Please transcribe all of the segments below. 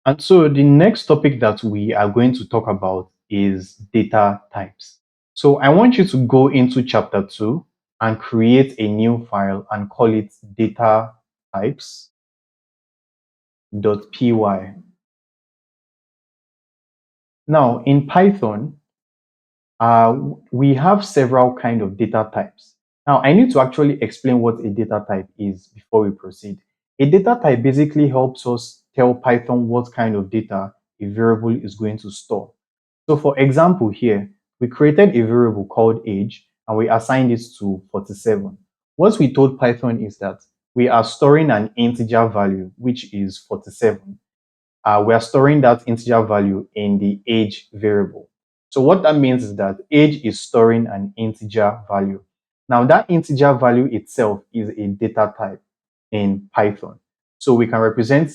And so the next topic that we are going to talk about is data types. So I want you to go into chapter 2 and create a new file and call it data types.py. Now in Python, we have several kind of data types. Now I need to actually explain what a data type is before we proceed. A data type basically helps us tell Python what kind of data a variable is going to store. So for example here, we created a variable called age and we assigned it to 47. What we told Python is that we are storing an integer value, which is 47. We are storing that integer value in the age variable. So what that means is that age is storing an integer value. Now that integer value itself is a data type in Python. So we can represent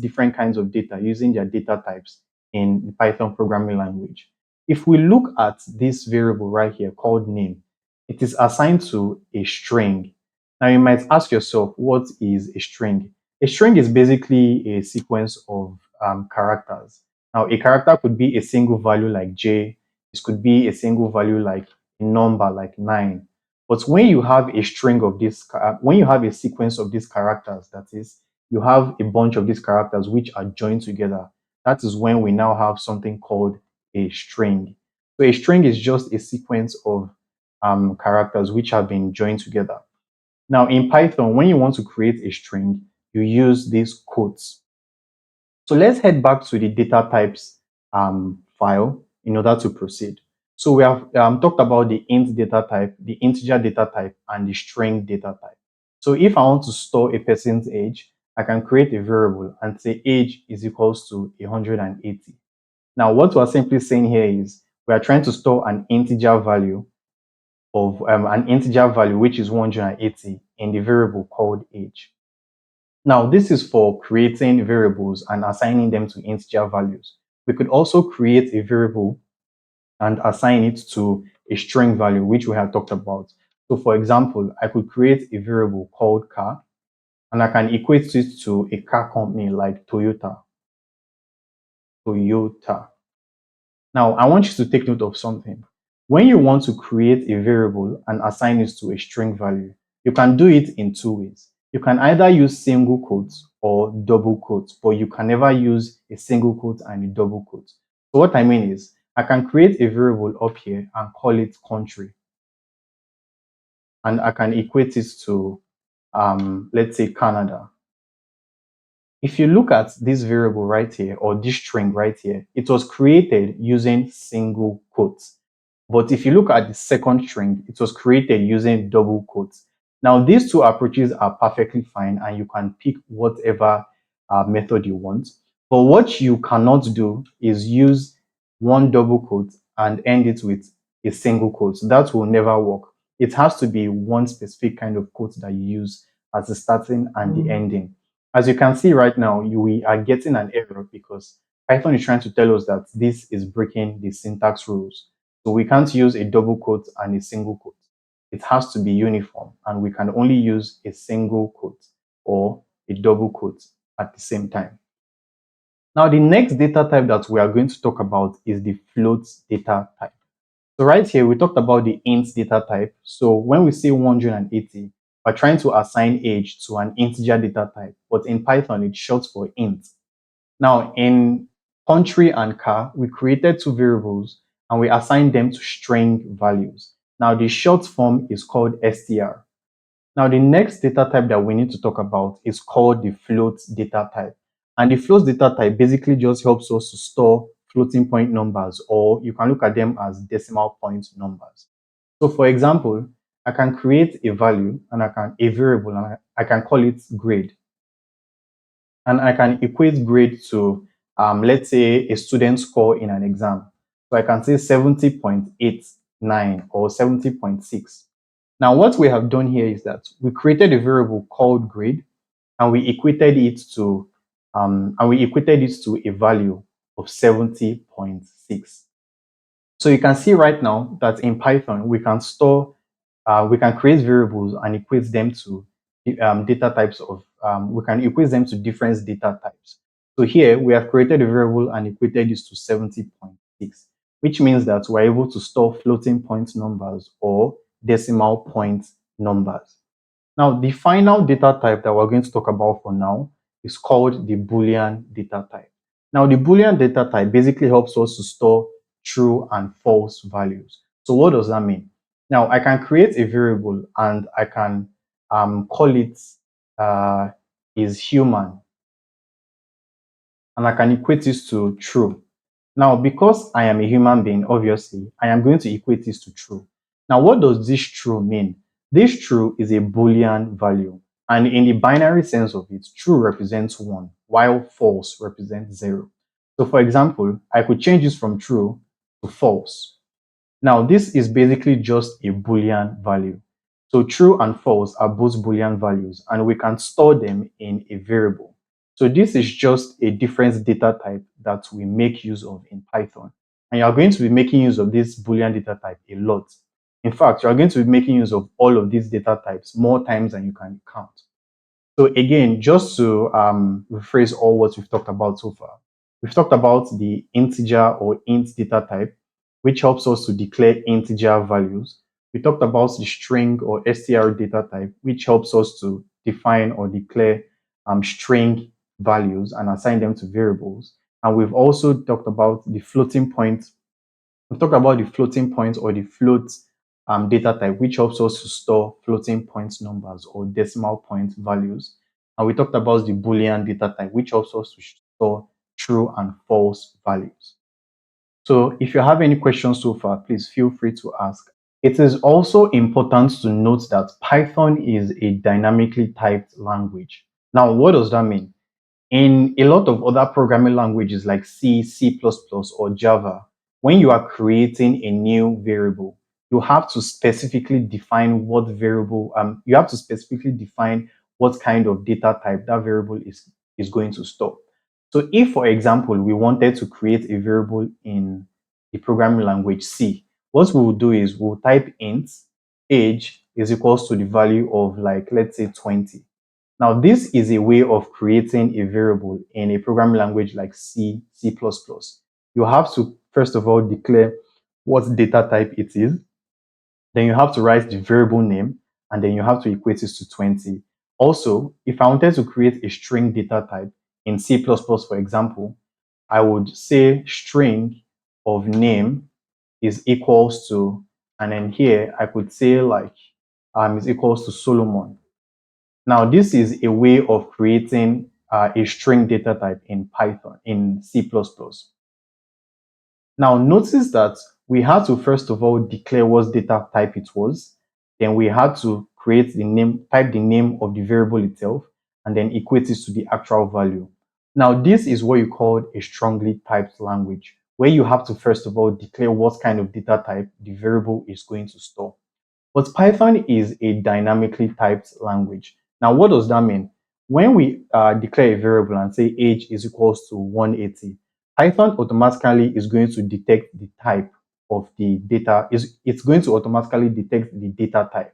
different kinds of data using their data types in the Python programming language. If we look at this variable right here called name, it is assigned to a string. Now you might ask yourself, what is a string? A string is basically a sequence of characters. Now, a character could be a single value like J, this could be a single value like a number like 9. But when you have a string of this, when you have a sequence of these characters, that is, you have a bunch of these characters which are joined together, that is when we now have something called a string. So a string is just a sequence of characters which have been joined together. Now, in Python, when you want to create a string, you use these quotes. So let's head back to the data types file in order to proceed. So we have talked about the int data type, the integer data type, and the string data type. So if I want to store a person's age, I can create a variable and say age is equals to 180. Now, what we're simply saying here is we are trying to store an integer value which is 180 in the variable called age. Now, this is for creating variables and assigning them to integer values. We could also create a variable and assign it to a string value, which we have talked about. So, for example, I could create a variable called car and I can equate it to a car company like Toyota. Toyota. Now, I want you to take note of something. When you want to create a variable and assign it to a string value, you can do it in two ways. You can either use single quotes or double quotes, but you can never use a single quote and a double quote. So what I mean is, I can create a variable up here and call it country, and I can equate it to, let's say, Canada. If you look at this variable right here, or this string right here, it was created using single quotes. But if you look at the second string, it was created using double quotes. Now, these two approaches are perfectly fine and you can pick whatever method you want. But what you cannot do is use one double quote and end it with a single quote. That will never work. It has to be one specific kind of quote that you use as the starting and the ending. As you can see right now, we are getting an error because Python is trying to tell us that this is breaking the syntax rules. So we can't use a double quote and a single quote. It has to be uniform, and we can only use a single quote or a double quote at the same time. Now, the next data type that we are going to talk about is the float data type. So right here, we talked about the int data type. So when we say 180, we're trying to assign age to an integer data type, but in Python, it's short for int. Now, in country and car, we created two variables and we assigned them to string values. Now, the short form is called str. Now, the next data type that we need to talk about is called the float data type. And the float data type basically just helps us to store floating point numbers, or you can look at them as decimal point numbers. So, for example, I can create a value and a variable and I can call it grade. And I can equate grade to, let's say, a student score in an exam. So I can say 70.89 or 70.6. Now, what we have done here is that we created a variable called grade, and we equated it to a value of 70.6. So you can see right now that in Python we can create variables and equate them to data types of we can equate them to different data types. So here we have created a variable and equated this to 70.6, which means that we're able to store floating point numbers or decimal point numbers. Now, the final data type that we're going to talk about for now is called the Boolean data type. Now, the Boolean data type basically helps us to store true and false values. So what does that mean? Now, I can create a variable and I can call it uh, is human, and I can equate this to true. Now, because I am a human being, obviously, I am going to equate this to true. Now, what does this true mean? This true is a Boolean value. And in the binary sense of it, true represents 1, while false represents 0. So, for example, I could change this from true to false. Now, this is basically just a Boolean value. So true and false are both Boolean values, and we can store them in a variable. So this is just a different data type that we make use of in Python. And you are going to be making use of this Boolean data type a lot. In fact, you are going to be making use of all of these data types more times than you can count. So again, just to rephrase all what we've talked about so far, we've talked about the integer or int data type, which helps us to declare integer values. We talked about the string or str data type, which helps us to define or declare string values and assign them to variables. And we've also talked about the floating point. We've talked about the floating point or the float data type, which helps us to store floating point numbers or decimal point values. And we talked about the Boolean data type, which helps us to store true and false values. So if you have any questions so far, please feel free to ask. It is also important to note that Python is a dynamically typed language. Now, what does that mean? In a lot of other programming languages like C, C++, or Java, when you are creating a new variable, you have to specifically define you have to specifically define what kind of data type that variable is going to store. So if, for example, we wanted to create a variable in the programming language C, what we will do is we'll type int age is equals to the value of, like, let's say 20. Now, this is a way of creating a variable in a programming language like C, C++. You have to, first of all, declare what data type it is. Then you have to write the variable name, and then you have to equate it to 20. Also, if I wanted to create a string data type in C++, for example, I would say string of name is equals to, and then here I could say like is equals to Solomon. Now, this is a way of creating a string data type in Python, in C++. Now, notice that we had to first of all declare what data type it was. Then we had to create the name, type the name of the variable itself, and then equate it to the actual value. Now, this is what you call a strongly typed language, where you have to first of all declare what kind of data type the variable is going to store. But Python is a dynamically typed language. Now, what does that mean? When we declare a variable and say age is equals to 180, Python automatically is going to detect the type of the data. It's going to automatically detect the data type.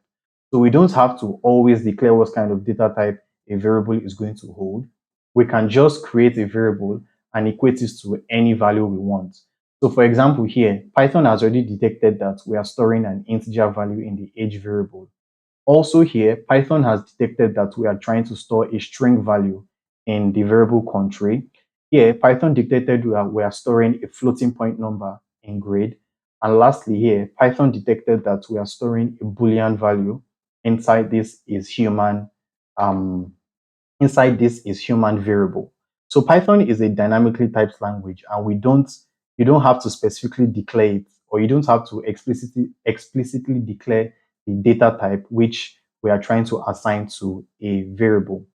So we don't have to always declare what kind of data type a variable is going to hold. We can just create a variable and equate it to any value we want. So for example, here, Python has already detected that we are storing an integer value in the age variable. Also here, Python has detected that we are trying to store a string value in the variable country. Here, Python detected we are storing a floating point number in grade. And lastly here, Python detected that we are storing a Boolean value. Inside this is human um, inside this is human variable. So Python is a dynamically typed language, and you don't have to specifically declare it, or you don't have to explicitly declare the data type which we are trying to assign to a variable.